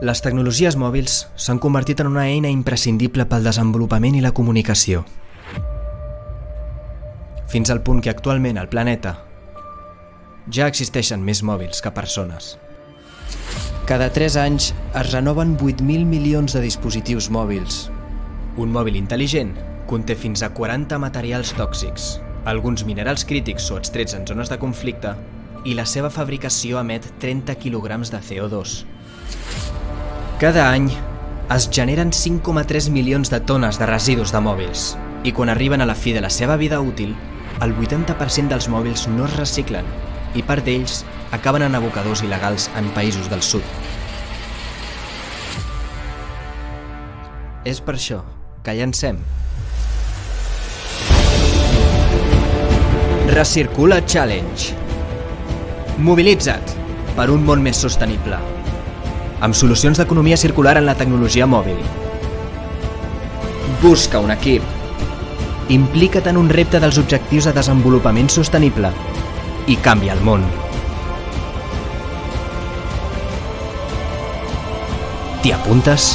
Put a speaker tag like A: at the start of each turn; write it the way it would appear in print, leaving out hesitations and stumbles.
A: Les tecnologies mòbils s'han convertit en una eina imprescindible pel desenvolupament i la comunicació. Fins al punt que actualment al planeta ja existeixen més mòbils que persones. Cada 3 anys es renoven 8.000 milions de dispositius mòbils. Un mòbil intel·ligent conté fins a 40 materials tòxics, alguns minerals crítics o extrets en zones de conflicte, i la seva fabricació emet 30 quilograms de CO2. Cada any es generen 5,3 milions de tones de residus de mòbils i quan arriben a la fi de la seva vida útil, el 80% dels mòbils no es reciclen i part d'ells acaben en abocadors il·legals en països del sud. És per això que llancem Recircula Challenge. Mobilitza't per un món més sostenible, amb solucions d'economia circular en la tecnologia mòbil. Busca un equip. Implica't en un repte dels objectius de desenvolupament sostenible i canvia el món. T'hi apuntes?